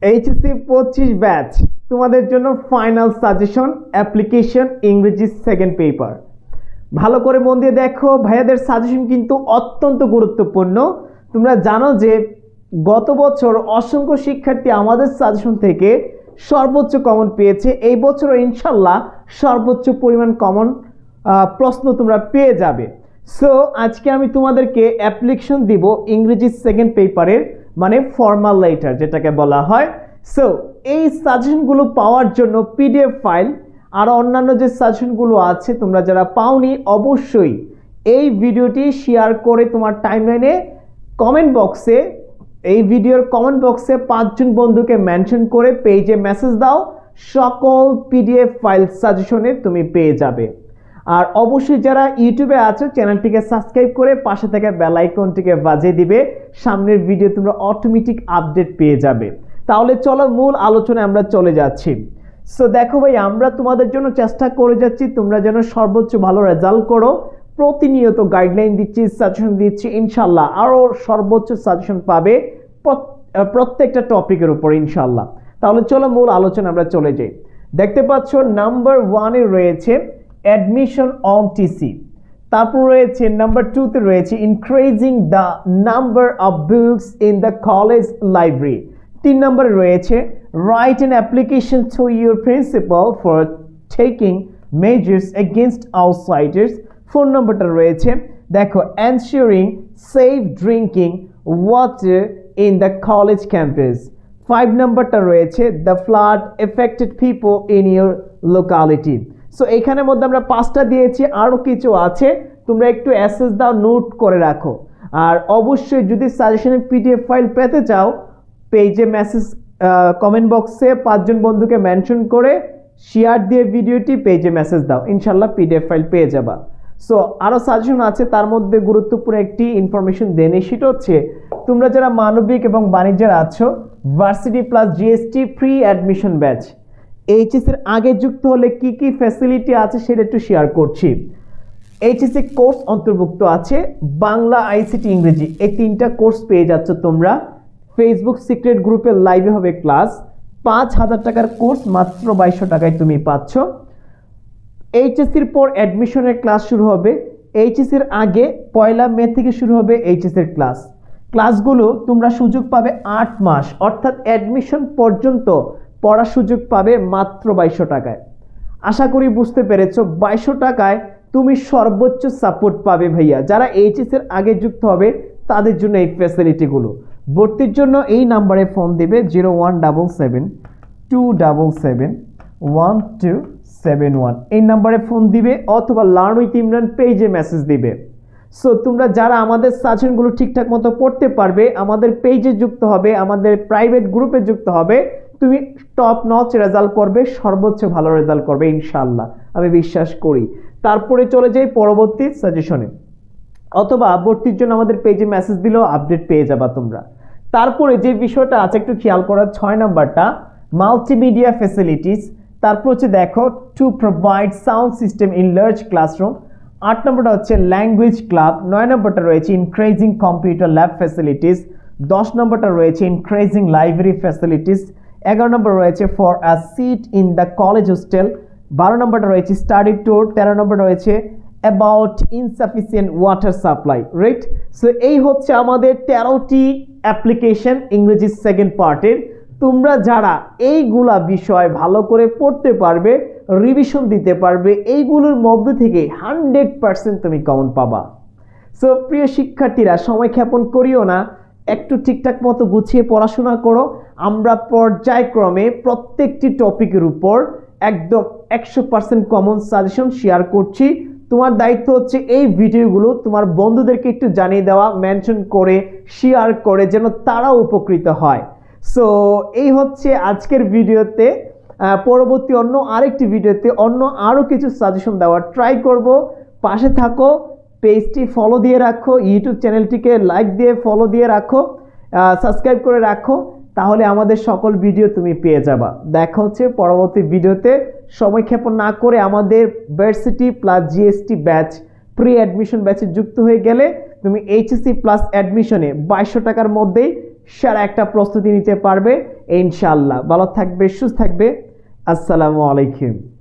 HSC 25 batch তোমাদের জন্য final suggestion application ইংরেজি সেকেন্ড পেপার। ভালো করে মন দিয়ে দেখো, ভাইয়াদের সাজেশন কিন্তু অত্যন্ত গুরুত্বপূর্ণ। তোমরা জানো যে গত বছর অসংখ্য শিক্ষার্থী আমাদের সাজেশন থেকে সর্বোচ্চ কমন পেয়েছে। এই বছরও ইনশাল্লাহ সর্বোচ্চ পরিমাণ কমন প্রশ্ন তোমরা পেয়ে যাবে। সো আজকে আমি তোমাদেরকে অ্যাপ্লিকেশন দিব ইংরেজি সেকেন্ড পেপারের, মানে ফর্মাল লেটার যেটাকে বলা হয়। সো এই সাজেশনগুলো পাওয়ার জন্য পিডিএফ ফাইল আর অন্যান্য যে সাজেশনগুলো আছে তোমরা যারা পাওনি, অবশ্যই এই ভিডিওটি শেয়ার করে তোমার টাইমলাইনে কমেন্ট বক্সে, এই ভিডিওর কমেন্ট বক্সে 5 জন বন্ধুকে মেনশন করে পেজে মেসেজ দাও, সকল পিডিএফ ফাইল সাজেশনে তুমি পেয়ে যাবে। আর অবশ্যই যারা ইউটিউবে আছো চ্যানেলটিকে সাবস্ক্রাইব করে পাশে থাকা বেল আইকনটিকে বাজিয়ে দিবে, সামনের ভিডিও তোমরা অটোমেটিক আপডেট পেয়ে যাবে। তাহলে চলো মূল আলোচনায় আমরা চলে যাচ্ছি। সো দেখো ভাই, আমরা তোমাদের জন্য চেষ্টা করে যাচ্ছি তোমরা যেন সর্বোচ্চ ভালো রেজাল্ট করো। প্রতিনিয়ত গাইডলাইন দিচ্ছি, সাজেশন দিচ্ছি, ইনশাল্লাহ আরও সর্বোচ্চ সাজেশন পাবে প্রত্যেকটা টপিকের উপর ইনশাল্লাহ। তাহলে চলো মূল আলোচনা আমরা চলে যাই। দেখতে পাচ্ছ নাম্বার 1-এ রয়েছে অ্যাডমিশন অন টিসি, তারপর রয়েছে নাম্বার 2-তে রয়েছে increasing the number of books in the college library, 3 নম্বরে রয়েছে write an application to your principal for taking measures against outsiders, 4 নম্বরটা রয়েছে দেখো ensuring safe drinking water in the college campus, 5 নম্বরটা রয়েছে the flood affected people in your locality. So এখানের মধ্যে আমরা 5টা দিয়েছি, আরও কিছু আছে, তোমরা একটু অ্যাসেস দাও, নোট করে রাখো। আর অবশ্যই যদি সাজেশনের পিডিএফ ফাইল পেতে চাও পেজে মেসেজ কমেন্ট বক্সে 5 জন বন্ধুকে মেনশন করে শেয়ার দিয়ে ভিডিওটি পেজে মেসেজ দাও, ইনশাল্লাহ পিডিএফ ফাইল পেয়ে যাবা। সো আরও সাজেশন আছে, তার মধ্যে গুরুত্বপূর্ণ একটি ইনফরমেশন দেনি, সেটা হচ্ছে তোমরা যারা মানবিক এবং বাণিজ্যের আছো varsity plus GST free admission batch এইচএসির আগে যুক্ত হলে কি কি ফ্যাসিলিটি আছে সেটা একটু শেয়ার করছি। এইচএসসি কোর্স অন্তর্ভুক্ত আছে, বাংলা, আইসিটি, ইংরেজি, এই 3টা কোর্স পেয়ে যাচ্ছ তোমরা। ফেসবুক সিক্রেট গ্রুপে লাইভে হবে ক্লাস, 5,000 টাকার কোর্স মাত্র 2200 টাকায় তুমি পাচ্ছ। এইচএসসির পর অ্যাডমিশনের ক্লাস শুরু হবে, এইচএসির আগে 1 মে থেকে শুরু হবে এইচএসির ক্লাসগুলো তোমরা সুযোগ পাবে 8 মাস, অর্থাৎ অ্যাডমিশন পর্যন্ত পড়ার সুযোগ পাবে মাত্র 2200 টাকায়। আশা করি বুঝতে পেরেছো, 2200 টাকায় তুমি সর্বোচ্চ সাপোর্ট পাবে ভাইয়া। যারা এইচএসের আগে যুক্ত হবে তাদের জন্য এই ফ্যাসিলিটিগুলো। ভর্তির জন্য এই নাম্বারে ফোন দিবে 01772771 এই নাম্বারে ফোন দিবে, অথবা লার্ন উইথ ইমরান পেজে মেসেজ দিবে। সো তোমরা যারা আমাদের সাজেশনগুলো ঠিকঠাক মতো পড়তে পারবে, আমাদের পেজে যুক্ত হবে, আমাদের প্রাইভেট গ্রুপে যুক্ত হবে, তুমি টপ নচ রেজাল্ট করবে, সর্বোচ্চ ভালো রেজাল্ট করবে ইনশাল্লাহ, আমি বিশ্বাস করি। তারপরে চলে যাই পরবর্তী সাজেশনে, অথবা ভর্তির জন্য আমাদের পেজে মেসেজ দিলেও আপডেট পেয়ে যাবা তোমরা। তারপরে যে বিষয়টা আছে একটু খেয়াল করার, 6 নাম্বারটা মাল্টিমিডিয়া ফ্যাসিলিটিস, তারপর হচ্ছে দেখো to provide sound system in large classroom, 8 নম্বরটা হচ্ছে ল্যাঙ্গুয়েজ ক্লাব, 9 নম্বরটা রয়েছে ইনক্রিজিং কম্পিউটার ল্যাব ফ্যাসিলিটিস, 10 নম্বরটা রয়েছে ইনক্রিজিং লাইব্রেরি ফ্যাসিলিটিস, 11 নম্বর রয়েছে for a seat in the college hostel, 12 নম্বরটা রয়েছে স্টাডি ট্যুর, 13 নম্বর রয়েছে about insufficient water supply, right. So এই হচ্ছে আমাদের 13টি অ্যাপ্লিকেশন ইংরেজি সেকেন্ড পার্টের। তোমরা যারা এইগুলা বিষয় ভালো করে পড়তে পারবে, রিভিশন দিতে পারবে, এইগুলোর মধ্যে থেকে 100% তুমি কমন পাবা। সো প্রিয় শিক্ষার্থীরা, সময় ক্ষেপণ করিও না, একটু ঠিকঠাক মতো গুছিয়ে পড়াশোনা করো। আমরা পর্যায়ক্রমে প্রত্যেকটি টপিকের উপর একদম 100% কমন সাজেশন শেয়ার করছি। তোমার দায়িত্ব হচ্ছে এই ভিডিওগুলো তোমার বন্ধুদেরকে একটু জানিয়ে দেওয়া, মেনশন করে শেয়ার করে, যেন তারাও উপকৃত হয়। সো এই হচ্ছে আজকের ভিডিওতে। পরবর্তী অন্য আরেকটি ভিডিওতে অন্য আরও কিছু সাজেশন দেওয়ার ট্রাই করব। পাশে থাকো, পেজটি ফলো দিয়ে রাখো, ইউটিউব চ্যানেলটিকে লাইক দিয়ে ফলো দিয়ে রাখো, সাবস্ক্রাইব করে রাখো, তাহলে আমাদের সকল ভিডিও তুমি পেয়ে যাবা। দেখা হচ্ছে পরবর্তী ভিডিওতে। সময় ক্ষেপণ না করে আমাদের varsity plus GST batch pre admission ব্যাচে যুক্ত হয়ে গেলে তুমি এইচএসসি প্লাস অ্যাডমিশনে 2200 টাকার মধ্যেই সেরা একটা প্রস্তুতি নিতে পারবে ইনশাআল্লাহ। ভালো থাকবে, সুস্থ থাকবে। আসসালামু আলাইকুম।